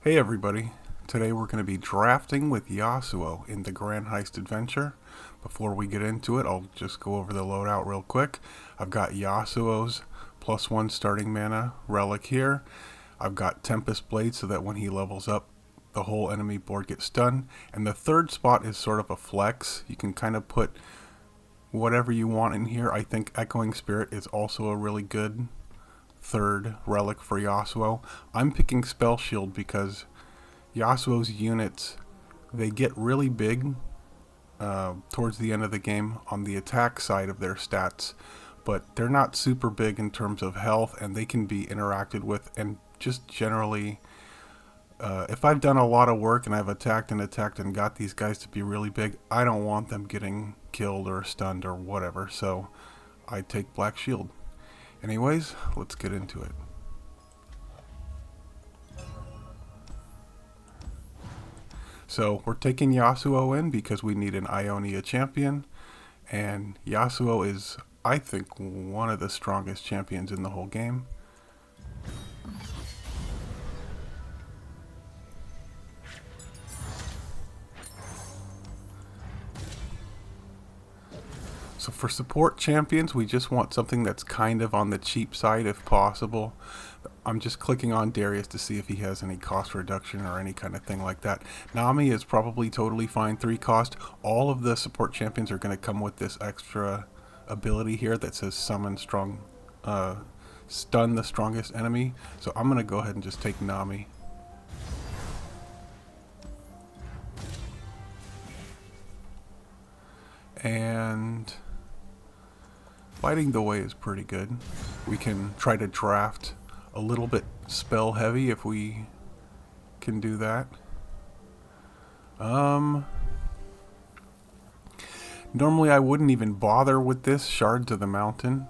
Hey everybody, today we're going to be drafting with Yasuo in the Grand Heist adventure. Before we get into it, I'll just go over the loadout real quick. I've got Yasuo's +1 starting mana relic here. I've got Tempest Blade so that when he levels up, the whole enemy board gets stunned. And the third spot is sort of a flex. You can kind of put whatever you want in here. I think Echoing Spirit is also a really good third relic for Yasuo. I'm picking Spell Shield because Yasuo's units, they get really big towards the end of the game on the attack side of their stats, but they're not super big in terms of health, and they can be interacted with. And just generally, if I've done a lot of work and I've attacked and got these guys to be really big, I don't want them getting killed or stunned or whatever, so I take Black Shield. Anyways, let's get into it. So we're taking Yasuo in because we need an Ionia champion, and Yasuo is, I think, one of the strongest champions in the whole game. So for support champions, we just want something that's kind of on the cheap side if possible. I'm just clicking on Darius to see if he has any cost reduction or any kind of thing like that. Nami is probably totally fine, 3 cost. All of the support champions are going to come with this extra ability here that says summon strong, stun the strongest enemy. So I'm going to go ahead and just take Nami. And Lighting the Way is pretty good. We can try to draft a little bit spell heavy if we can do that. Normally I wouldn't even bother with this Shards of the Mountain,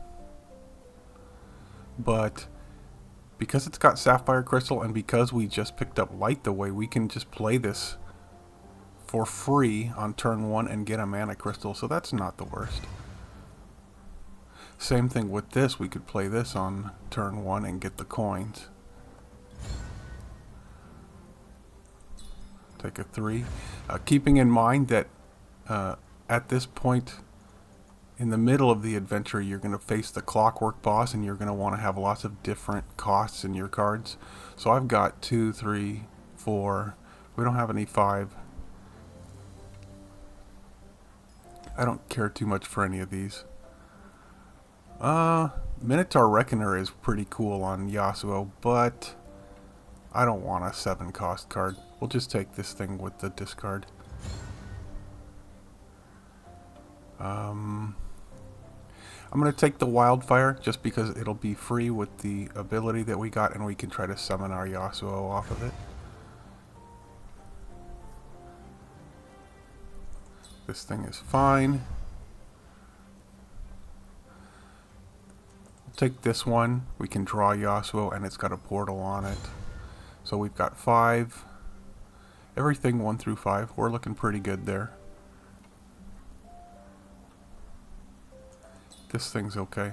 but because it's got Sapphire Crystal and because we just picked up Light the Way, we can just play this for free on turn 1 and get a mana crystal, so that's not the worst. Same thing with this, we could play this on turn 1 and get the coins. Take a 3. Keeping in mind that at this point in the middle of the adventure, you're going to face the Clockwork boss, and you're going to want to have lots of different costs in your cards. So I've got 2, 3, 4. We don't have any 5. I don't care too much for any of these. Minotaur Reckoner is pretty cool on Yasuo, but I don't want a 7 cost card. We'll just take this thing with the discard. I'm going to take the Wildfire just because it'll be free with the ability that we got, and we can try to summon our Yasuo off of it. This thing is fine. Take this one. We can draw Yasuo, and it's got a portal on it. So we've got 5. Everything 1 through 5. We're looking pretty good there. This thing's okay.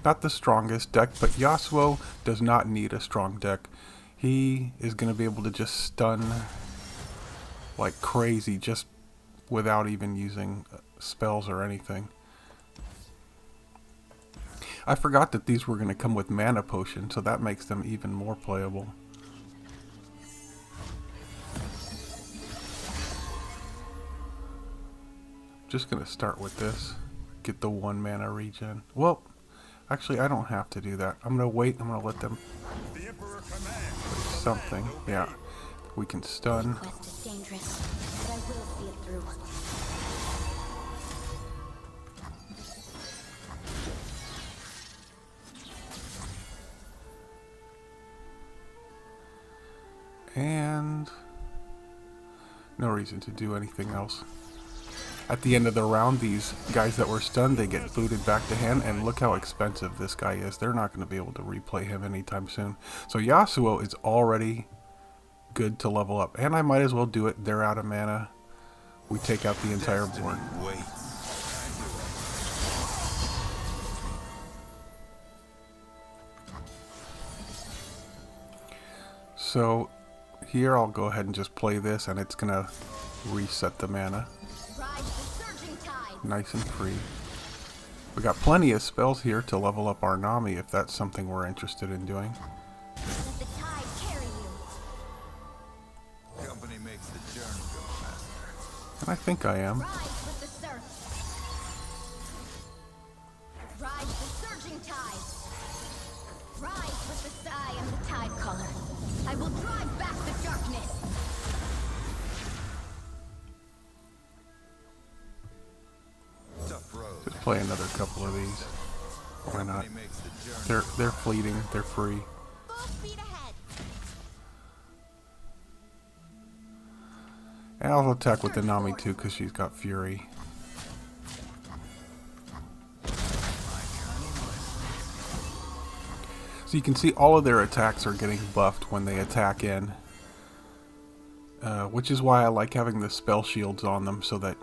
Not the strongest deck, but Yasuo does not need a strong deck. He is going to be able to just stun like crazy just without even using spells or anything. I forgot that these were going to come with mana potion, so that makes them even more playable. Just going to start with this. Get the 1 mana regen. Well, actually I don't have to do that. I'm going to wait. I'm going to let them something. Yeah. We can stun. Quest is dangerous, but I will see it through. And no reason to do anything else. At the end of the round, these guys that were stunned, they get booted back to hand, and look how expensive this guy is. They're not going to be able to replay him anytime soon. So Yasuo is already good to level up, and I might as well do it. They're out of mana. We take out the entire board. So here I'll go ahead and just play this, and it's gonna reset the mana. Ride the surging tide. Nice and free. We got plenty of spells here to level up our Nami if that's something we're interested in doing. Let the tide carry you. Company makes the journey go faster. And I think I am. Rise with the surf. Ride the surging tide. Rise with the sigh and the tide caller. I will drive back the darkness. Tough road. Just play another couple of these. Why not? Company makes the journey. They're fleeting. They're free. Full speed ahead. And I'll attack with the Nami too because she's got Fury. So you can see all of their attacks are getting buffed when they attack in. Which is why I like having the spell shields on them so that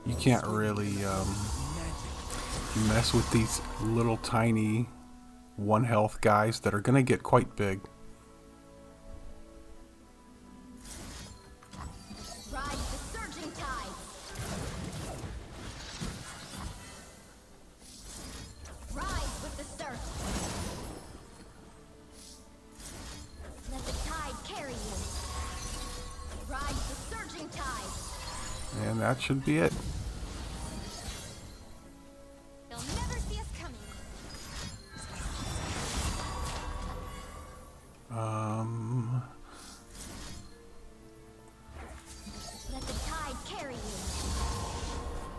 you can't really mess with these little tiny 1 health guys that are going to get quite big. Ride the surging tide. Rise with the surf. Let the tide carry you. Ride the surging tide. And that should be it. They'll never see us coming. Let the tide carry you.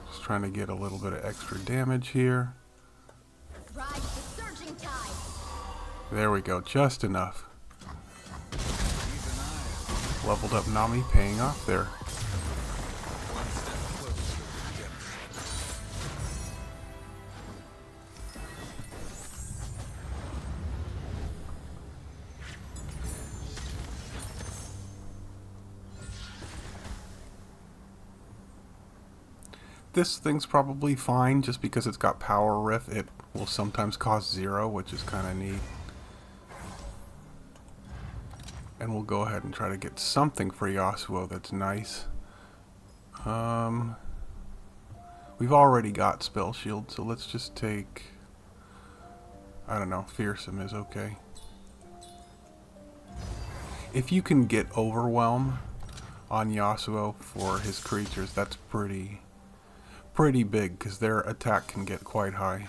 Just trying to get a little bit of extra damage here. Ride the surging tide. There we go, just enough. Leveled up Nami, paying off there. One step closer to redemption. This thing's probably fine just because it's got power riff. It will sometimes cost 0, which is kind of neat. And we'll go ahead and try to get something for Yasuo that's nice. We've already got Spell Shield, so let's just take... I don't know, Fearsome is okay. If you can get Overwhelm on Yasuo for his creatures, that's pretty big, because their attack can get quite high.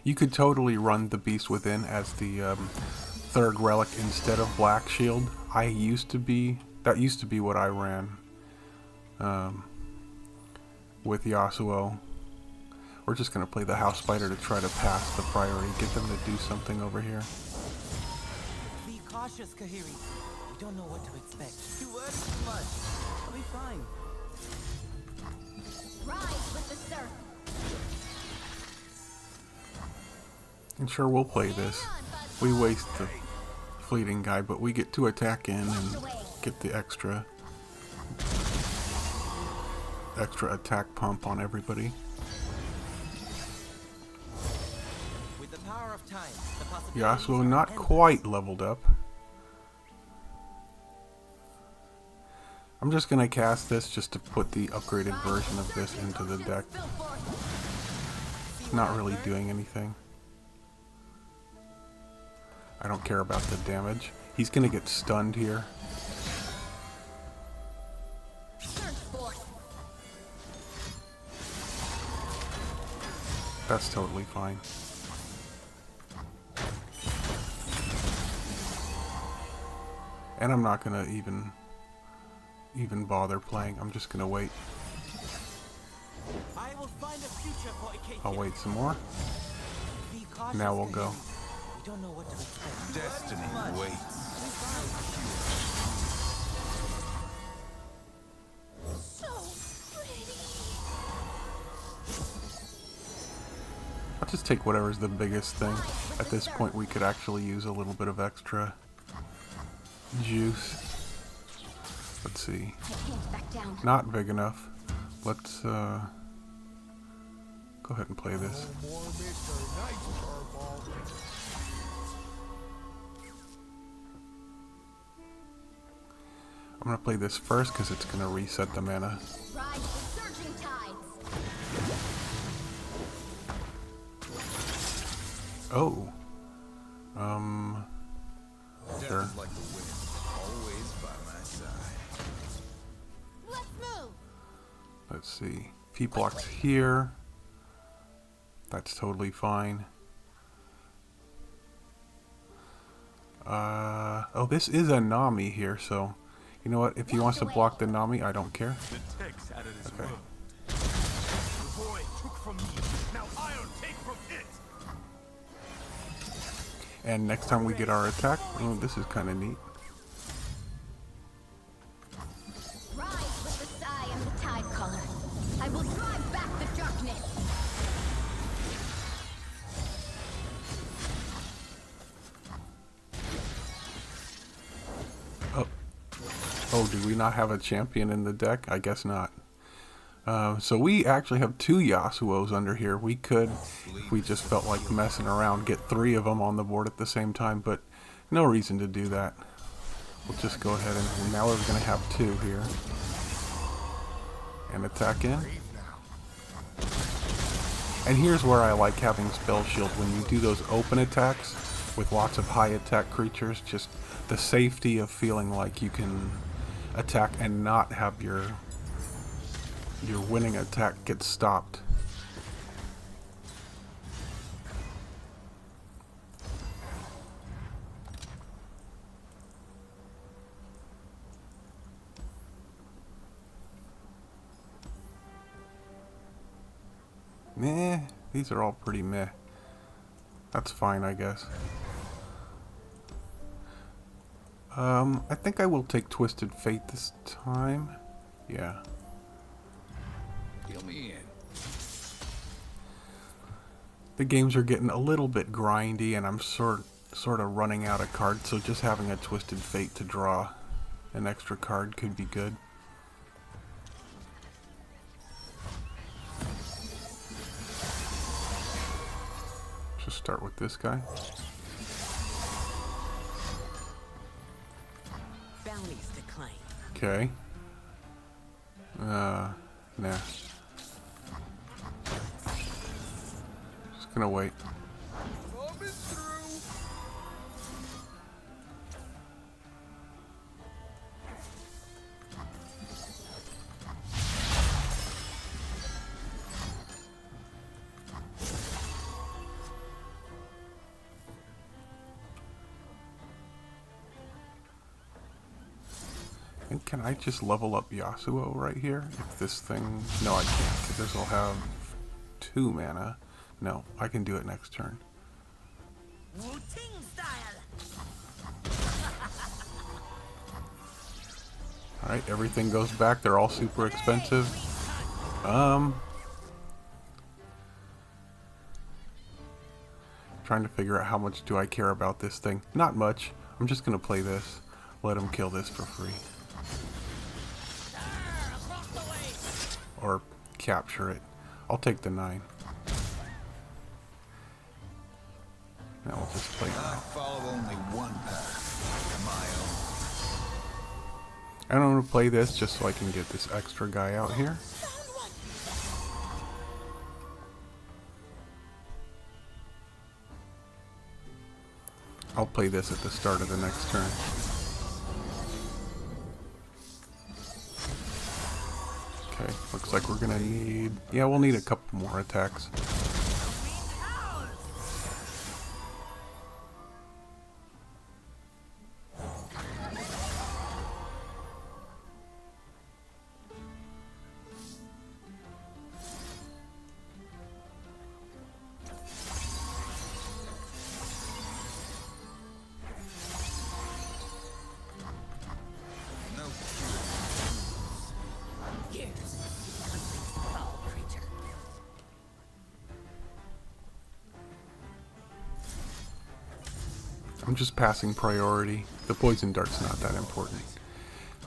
You could totally run the Beast Within as the 3rd relic instead of Black Shield. That used to be what I ran with Yasuo. We're just going to play the House Spider to try to pass the priority, get them to do something over here. Be cautious, Kahiri. We don't know what to expect. You worry too much. I'll be fine. Rise with the surf. And sure, we'll play this. We waste the fleeting guy, but we get to attack in and get the extra attack pump on everybody. With the power of time, the Yasuo not quite leveled up. I'm just gonna cast this just to put the upgraded version of this into the deck. It's not really doing anything. I don't care about the damage. He's gonna get stunned here. That's totally fine. And I'm not gonna even bother playing. I'm just gonna wait. I will find a future for Ikea. I'll wait some more. Be cautious, Now we'll go. Kahiri. We don't know what to expect. Destiny waits. So pretty. I'll just take whatever's the biggest thing. At this point we could actually use a little bit of extra juice. Let's see. I can't back down. Not big enough. Let's go go ahead and play this. No more Mr. Nice Purple. I'm gonna play this first because it's gonna reset the mana. Ride the surging tides. Oh. Death Sure. is like the wind, always by my side. Let's move. Let's see. P blocks here. That's totally fine. Oh, this is a Nami here, so you know what? If he wants to block the Nami, I don't care. The text out of this Okay. world. The boy took from me. Now I'll take from it. And next time we get our attack, oh, this is kind of neat. Rise with the sigh and the tide caller. I will drive back the darkness. Oh, do we not have a champion in the deck? I guess not. So we actually have 2 Yasuos under here. We could, if we just felt like messing around, get 3 of them on the board at the same time, but no reason to do that. We'll just go ahead and now we're going to have 2 here. And attack in. And here's where I like having Spell Shield. When you do those open attacks with lots of high attack creatures, just the safety of feeling like you can attack and not have your winning attack get stopped. Meh, these are all pretty meh. That's fine, I guess. I think I will take Twisted Fate this time. Yeah. Feel me in. The games are getting a little bit grindy, and I'm sort of running out of cards, so just having a Twisted Fate to draw an extra card could be good. Just start with this guy. Bounties decline. Okay. Nah. Just gonna wait. Coming through. And can I just level up Yasuo right here? If this thing... No, I can't, because this will have 2 mana. No, I can do it next turn. Wu-Ting style. Alright, everything goes back. They're all super expensive. Trying to figure out how much do I care about this thing. Not much. I'm just going to play this. Let him kill this for free. Or capture it. I'll take the 9. Now we'll just play I that. follow only one path. My own. And I'm going to play this just so I can get this extra guy out here. I'll play this at the start of the next turn. Okay, looks like we're gonna need... Yeah, we'll need a couple more attacks. No Years. Foul creature. I'm just passing priority. The poison dart's not that important.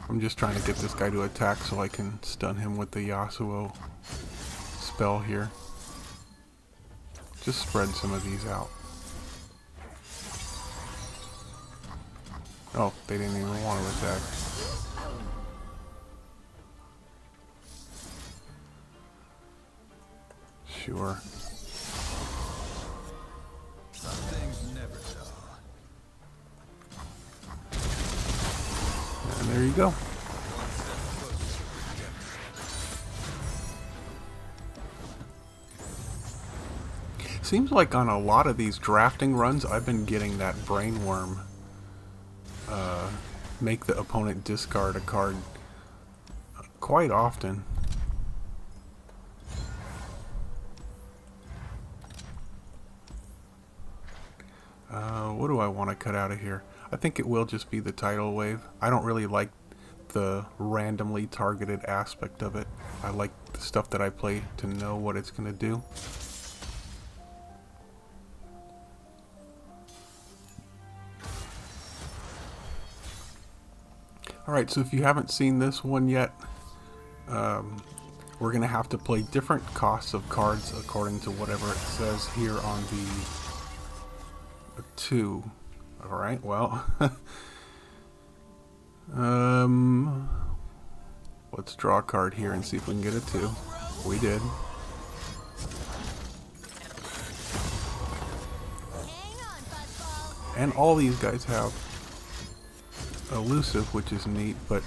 I'm just trying to get this guy to attack so I can stun him with the Yasuo spell here. Just spread some of these out. Oh, they didn't even want to attack. Sure. Some things never dull. And there you go. One step closer to redemption. Seems like on a lot of these drafting runs, I've been getting that brainworm. Make the opponent discard a card quite often. What do I want to cut out of here? I think it will just be the tidal wave. I don't really like the randomly targeted aspect of it. I like the stuff that I play to know what it's going to do. Alright, so if you haven't seen this one yet, we're going to have to play different costs of cards according to whatever it says here on the 2. Alright, well, let's draw a card here and see if we can get a 2. We did. Hang on, Buzzball. And all these guys have elusive, which is neat, but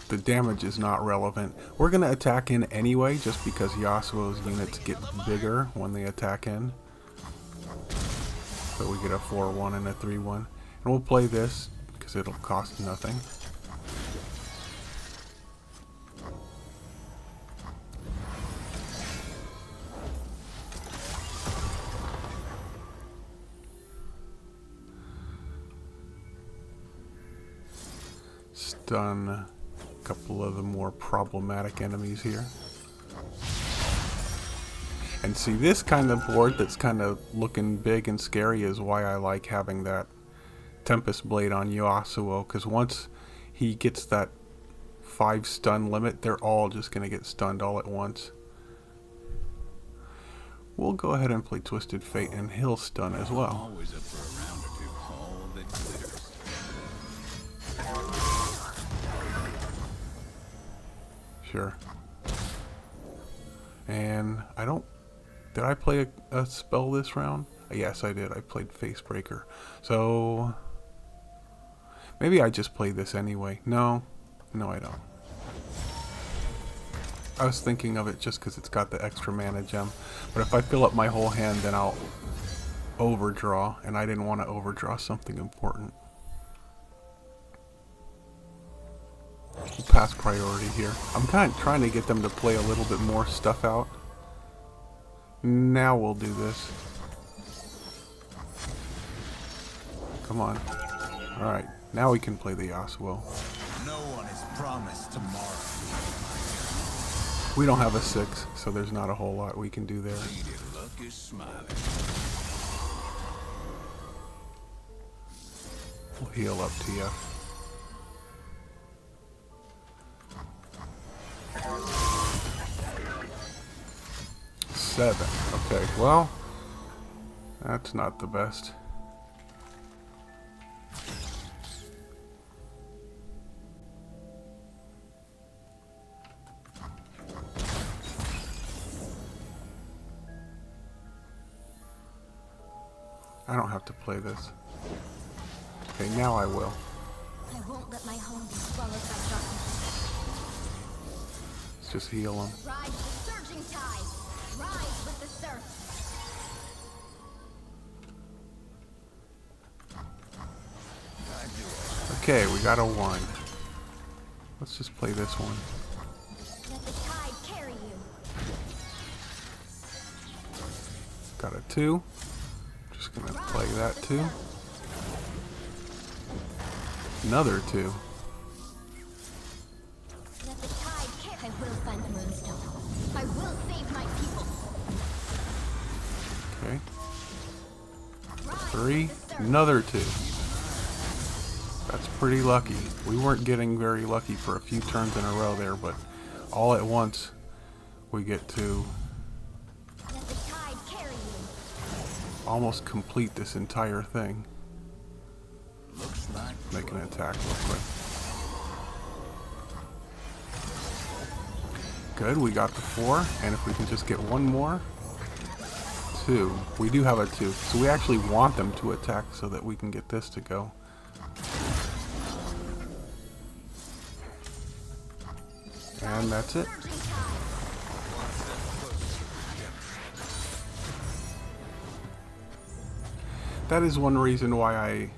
the damage is not relevant. We're going to attack in anyway, just because Yasuo's units get bigger when they attack in. So we get a 4-1 and a 3-1. And we'll play this, because it'll cost nothing. Stun a couple of the more problematic enemies here. And see, this kind of board that's kind of looking big and scary is why I like having that Tempest Blade on Yasuo, because once he gets that 5 stun limit, they're all just going to get stunned all at once. We'll go ahead and play Twisted Fate, and he'll stun as well. Always up for a round or two. All that glitters. Sure. And I don't... Did I play a spell this round? Yes, I did. I played Facebreaker. So... maybe I just played this anyway. No. No, I don't. I was thinking of it just because it's got the extra mana gem. But if I fill up my whole hand, then I'll overdraw. And I didn't want to overdraw something important. We'll pass priority here. I'm kind of trying to get them to play a little bit more stuff out. Now we'll do this. Come on. Alright, now we can play the Yasuo. No one is promised tomorrow. We don't have a 6, so there's not a whole lot we can do there. Lady Luck is smiling. We'll heal up TF. Seven. Okay, well, that's not the best. I don't have to play this. Okay, now I will. I won't let my home be swallowed by darkness. Let's just heal him. Ride the surging tide. Rise with the surf. Okay, we got a 1. Let's just play this one. Let the tide carry you. Got a 2. Just gonna play that 2. Another 2. Let the tide carry. I will find the moonstone. I will save my people. Okay. Rise 3. with the surf. Another 2. That's pretty lucky. We weren't getting very lucky for a few turns in a row there, but all at once we get 2. Let the tide almost complete this entire thing. Looks like Make an attack real quick. Good, we got the 4, and if we can just get one more. 2. We do have a 2, so we actually want them to attack so that we can get this to go. And that's it. That is one reason why I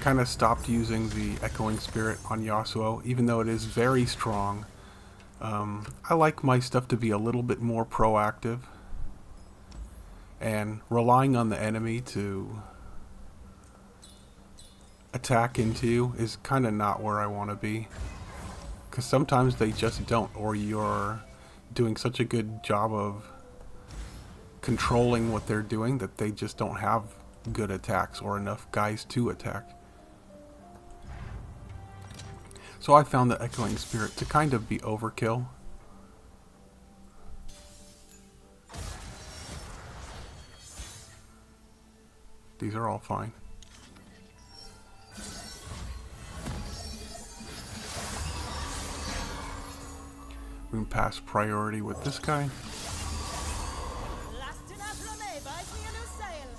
kind of stopped using the Echoing Spirit on Yasuo, even though it is very strong. I like my stuff to be a little bit more proactive, and relying on the enemy to attack into you is kind of not where I want to be, because sometimes they just don't, or you're doing such a good job of controlling what they're doing that they just don't have good attacks or enough guys to attack. So I found the Echoing Spirit to kind of be overkill. These are all fine. We can pass priority with this guy.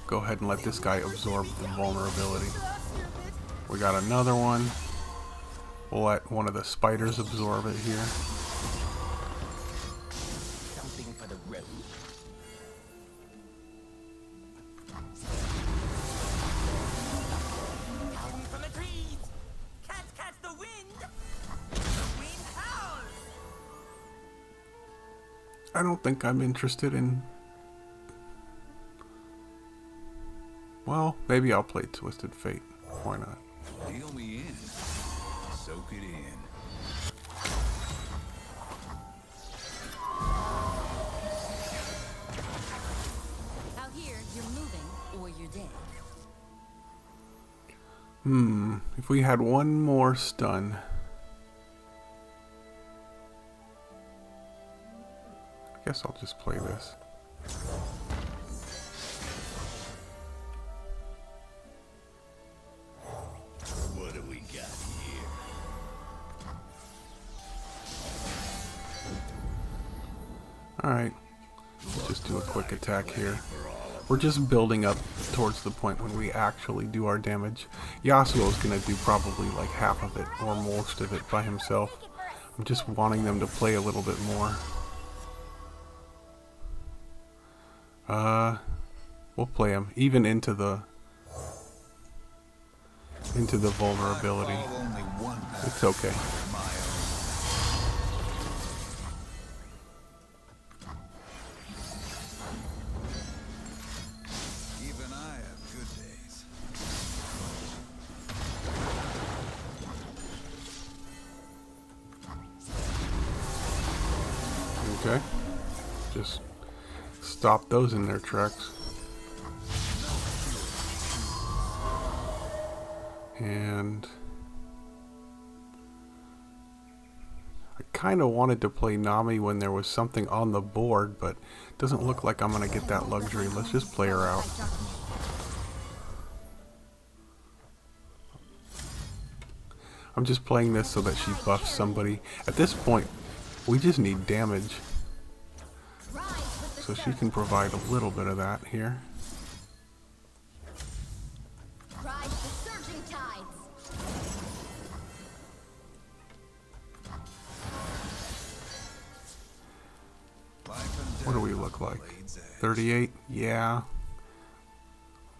Go ahead and let this guy absorb the vulnerability. We got another one. We'll let one of the spiders absorb it here. Something for the road. Down from the trees. Can't catch the wind. The wind howls. I don't think I'm interested in... Well, maybe I'll play Twisted Fate. Why not? deal me in. Soak it in. Out here, you're moving or you're dead. If we had one more stun. I guess I'll just play this. What do we got here? Alright. Just do a quick attack here. We're just building up towards the point when we actually do our damage. Yasuo's gonna do probably like half of it or most of it by himself. I'm just wanting them to play a little bit more. We'll play him even into the vulnerability. Only one path. It's okay. My own. Even I have good days. Okay. Just stop those in their tracks. And I kind of wanted to play Nami when there was something on the board, but it doesn't look like I'm going to get that luxury. Let's just play her out. I'm just playing this so that she buffs somebody. At this point, we just need damage. So she can provide a little bit of that here. Ride the surging tides. What do we look like? 38? Yeah.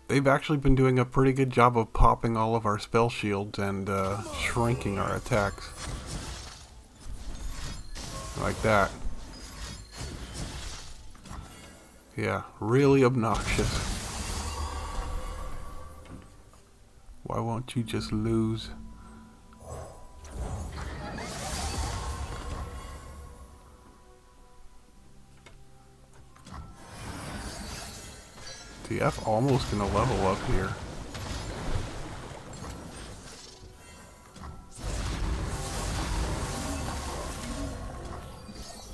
They've actually been doing a pretty good job of popping all of our spell shields and shrinking our attacks. Like that. Yeah, really obnoxious. Why won't you just lose? TF almost gonna level up here.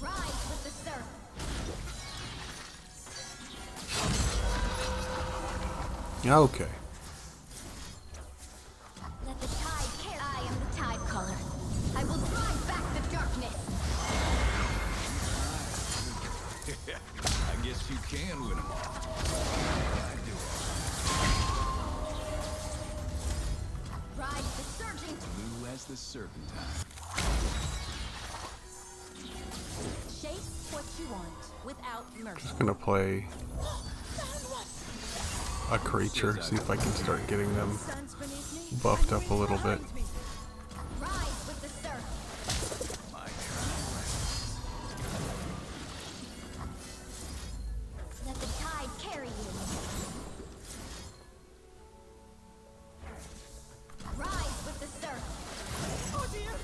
Ride with the surf. Okay. Let the tide carry. I am the tide caller. I will drive back the darkness. I guess you can win them all. I do Ride the surging. Blue as the serpentine. Chase what you want without mercy. Just gonna play a creature, see if I can start getting them Suns beneath me. buffed up a little bit. Rise with the surf. My Let the tide carry you. Rise with the surf. Oh dear.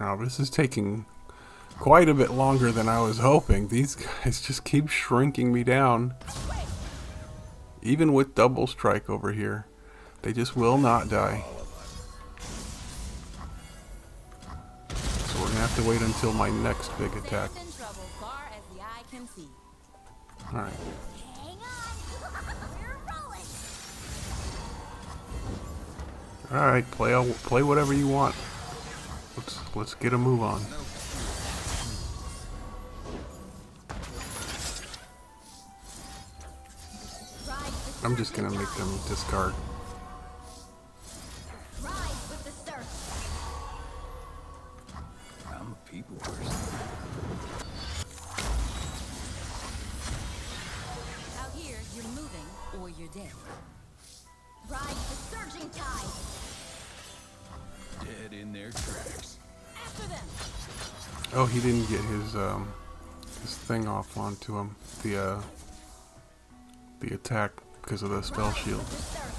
Now this is taking quite a bit longer than I was hoping. These guys just keep shrinking me down. Even with double strike over here, they just will not die. So we're gonna have to wait until my next big attack. In trouble far as the eye can see. Alright. Hang on. We're rolling. Alright, play whatever you want. Let's get a move on. I'm just gonna make them discard. Rise with the surf. I'm a people person. Out here, you're moving or you're dead. Ride the surging tide. Dead in their tracks. After them. Oh, he didn't get his thing off onto him. The attack because of the spell shield. With the surf.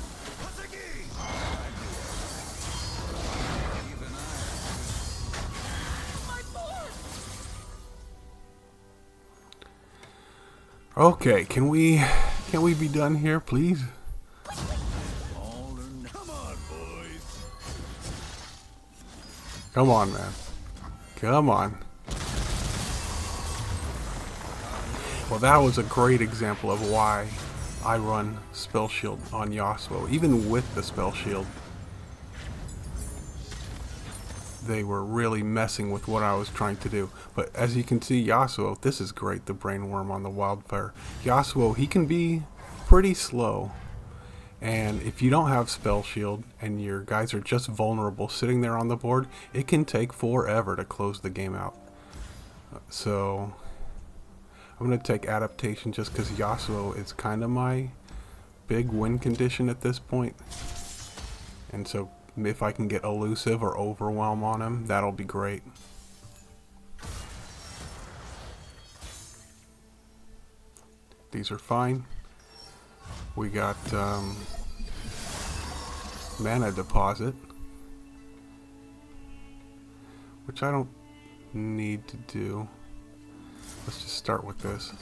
Okay, can we be done here, please? All or nothing. Come on, boys. Come on, man. Come on. Well, that was a great example of why I run spell shield on Yasuo. Even with the spell shield, they were really messing with what I was trying to do. But as you can see, Yasuo, this is great, the brain worm on the wildfire. Yasuo, he can be pretty slow. And if you don't have spell shield and your guys are just vulnerable sitting there on the board, it can take forever to close the game out. So I'm going to take adaptation just because Yasuo is kind of my big win condition at this point. And so if I can get elusive or overwhelm on him, that'll be great. These are fine. We got mana deposit, which I don't need to do. Let's just start with this.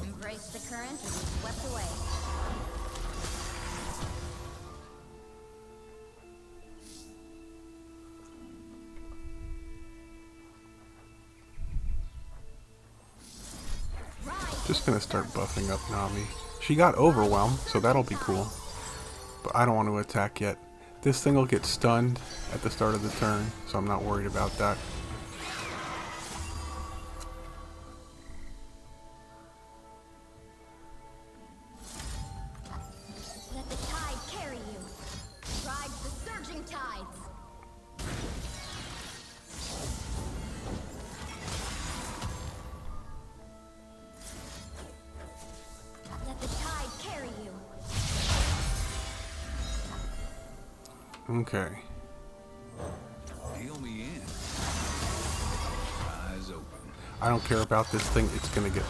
Embrace the current or be swept away. Just gonna start buffing up Nami. She got overwhelmed, so that'll be cool. But I don't want to attack yet. This thing will get stunned at the start of the turn, so I'm not worried about that. Let the tide carry you. Ride the surging tides. Let the tide carry you. Okay. Heel me in. Eyes open. I don't care about this thing. It's gonna get...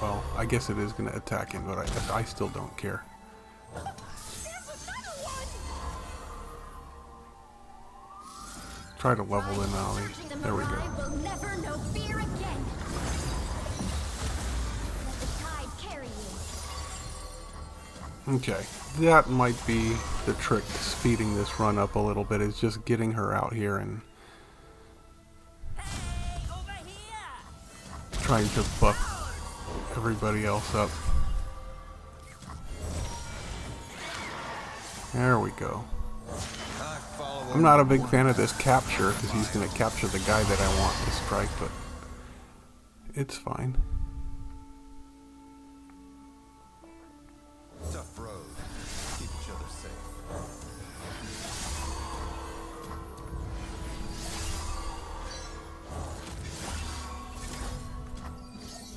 Well, I guess it is gonna attack him, but I still don't care. Try to level in Nami. There we go. I will never know fear again. Let the tide carry you. Okay, that might be the trick to speeding this run up a little bit, is just getting her out here and trying to buff everybody else up. There we go. I'm not a big fan of this capture because he's going to capture the guy that I want to strike, but it's fine. Tough road. Keep each other safe.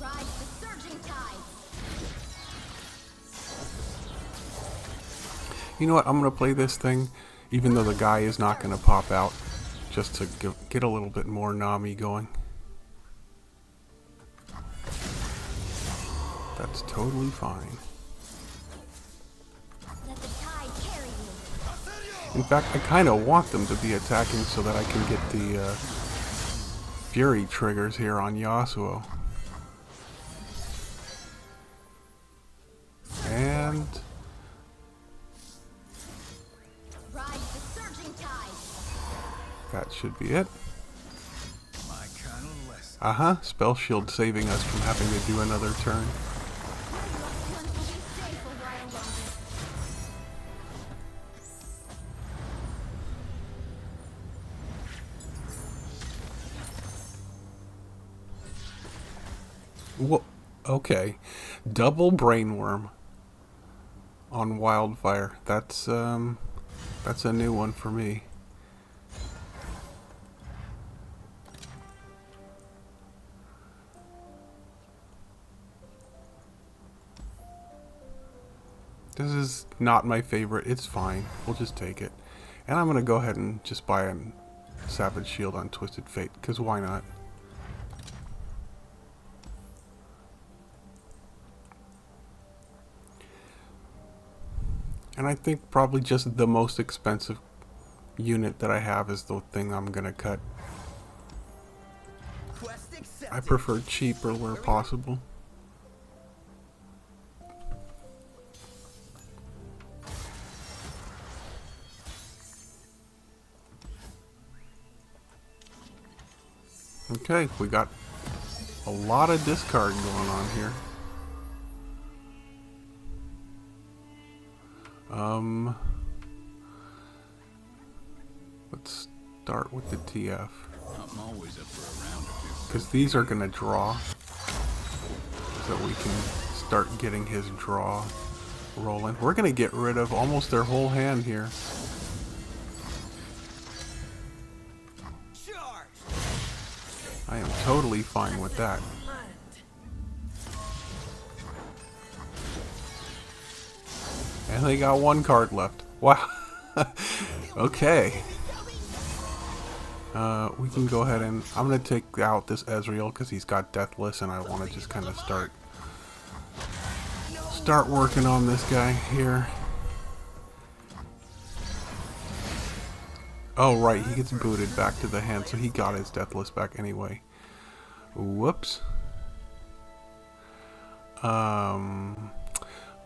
Ride the surging tide. You know what? I'm going to play this thing, even though the guy is not going to pop out, just to get a little bit more Nami going. That's totally fine. Let the tide carry you. In fact, I kind of want them to be attacking so that I can get the Fury triggers here on Yasuo. And Ride the surging tide. that should be it. My kind of lesson. Uh-huh, spell shield saving us from having to do another turn. Your loved ones will be safe a while longer. Whoa, okay. Double brainworm on wildfire. That's a new one for me. This is not my favorite. It's fine. We'll just take it. And I'm gonna go ahead and just buy a Savage Shield on Twisted Fate, because why not? And I think probably just the most expensive unit that I have is the thing I'm gonna cut. Quest accepted. I prefer cheaper where possible. Okay, we got a lot of discard going on here. Let's start with the TF. I'm always up for a round or two. Because these are going to draw. So we can start getting his draw rolling. We're going to get rid of almost their whole hand here. Charge. I am totally fine with that. And they got one card left. Wow. Okay. We can go ahead and I'm going to take out this Ezreal because he's got Deathless and I want to just kind of start working on this guy here. Oh right, he gets booted back to the hand, so he got his Deathless back anyway. Whoops.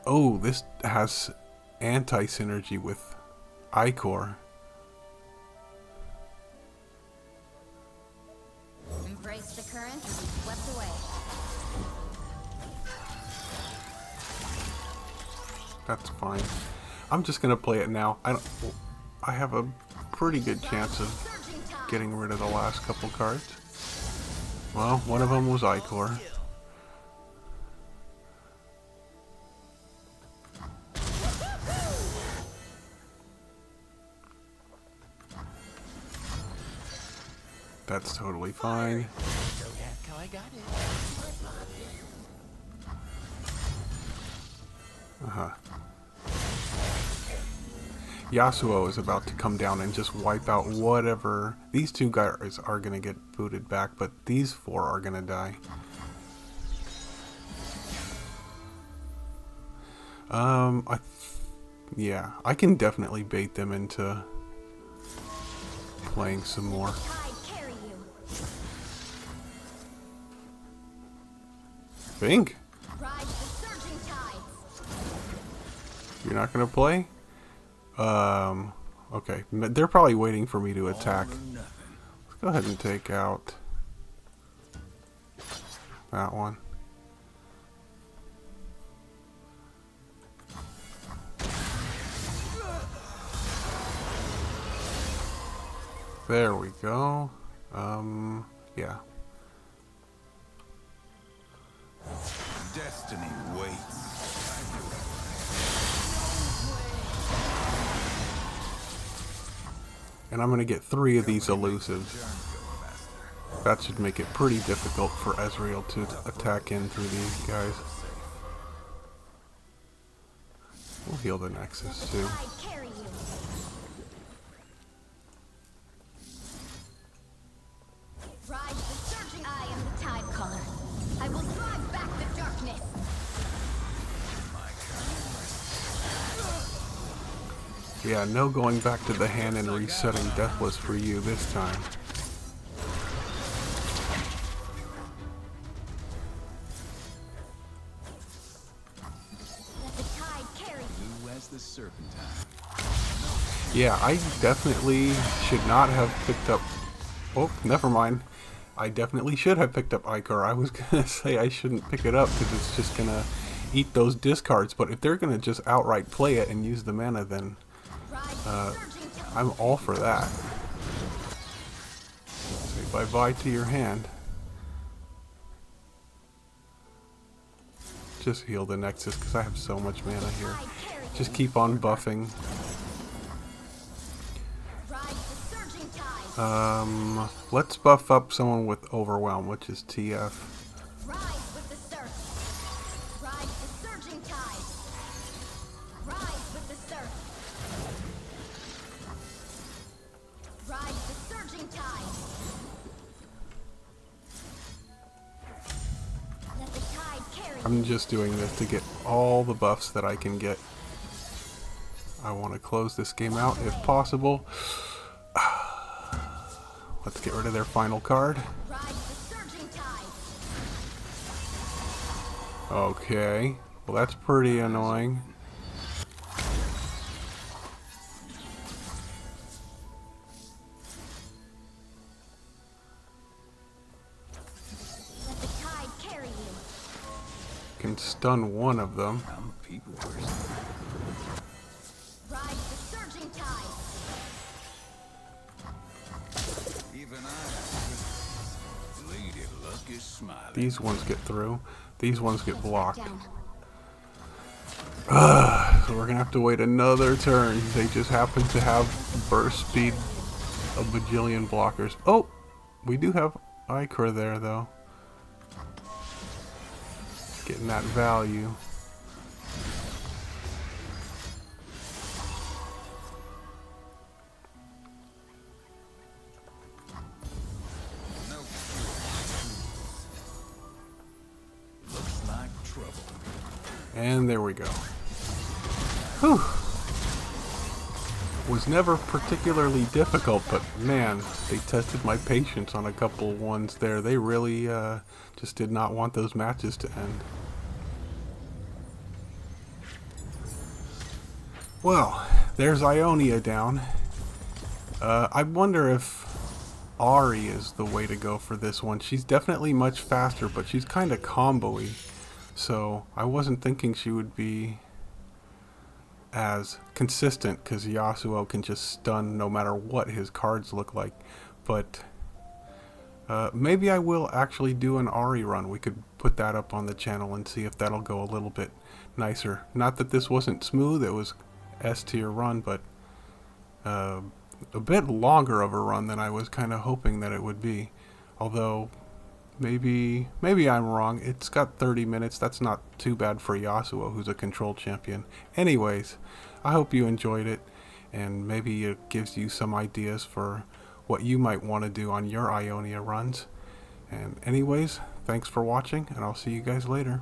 Oh, this has anti-synergy with Icor. Embrace the current and be swept away. That's fine. I'm just gonna play it now. I have a pretty good chance of Surging tide. getting rid of the last couple cards. Well, one of them was Icor. That's totally fine. So that's how I got it. Uh-huh. Yasuo is about to come down and just wipe out whatever. These two guys are going to get booted back, but these four are going to die. Yeah, I can definitely bait them into playing some more. Tide carry you. Think? Ride the surging tides. You're not going to play? Okay. They're probably waiting for me to attack. All or nothing. Let's go ahead and take out that one. There we go. Yeah. Destiny waits. And I'm gonna get 3 of these elusives. That should make it pretty difficult for Ezreal to attack in through these guys. We'll heal the Nexus too. I carry you. Ride the surging. I am the tide caller. I will drive back the darkness. Yeah, no going back to the hand and resetting Deathless for you this time. Let the tide carry you. Blue as the serpentine. Yeah, I definitely should not have picked up... Oh, never mind. I definitely should have picked up Icar. I was gonna say I shouldn't pick it up because it's just gonna eat those discards, but if they're gonna just outright play it and use the mana, then I'm all for that. Say bye-bye to your hand. Just heal the Nexus because I have so much mana here. Just keep on buffing. Let's buff up someone with Overwhelm, which is TF. Rise with the surf. Ride the surging tide. Rise with the surf. Ride the surging tide. Let the tide carry you. I'm just doing this to get all the buffs that I can get. I want to close this game out if possible. Let's get rid of their final card. Ride the surging tide. Okay. Well, that's pretty annoying. Let the tide carry you. Can stun one of them. I'm a people person. Ride the surging tide. Even Lady Luck is smiling. These ones get through. These ones get blocked. Down. So we're gonna have to wait another turn. They just happen to have burst speed, a bajillion blockers. Oh, we do have Icar there though. Getting that value. No. Looks like trouble. And there we go. Whew. Was never particularly difficult, but man, they tested my patience on a couple ones there. They really just did not want those matches to end. Well, there's Ionia down. I wonder if Ahri is the way to go for this one. She's definitely much faster, but she's kind of combo-y. So I wasn't thinking she would be as consistent because Yasuo can just stun no matter what his cards look like. But maybe I will actually do an Ahri run. We could put that up on the channel and see if that'll go a little bit nicer. Not that this wasn't smooth, it was S tier run, but a bit longer of a run than I was kind of hoping that it would be. Although maybe I'm wrong. It's got 30 minutes. That's not too bad for Yasuo, who's a control champion. Anyways, I hope you enjoyed it, and maybe it gives you some ideas for what you might want to do on your Ionia runs. And anyways, thanks for watching, and I'll see you guys later.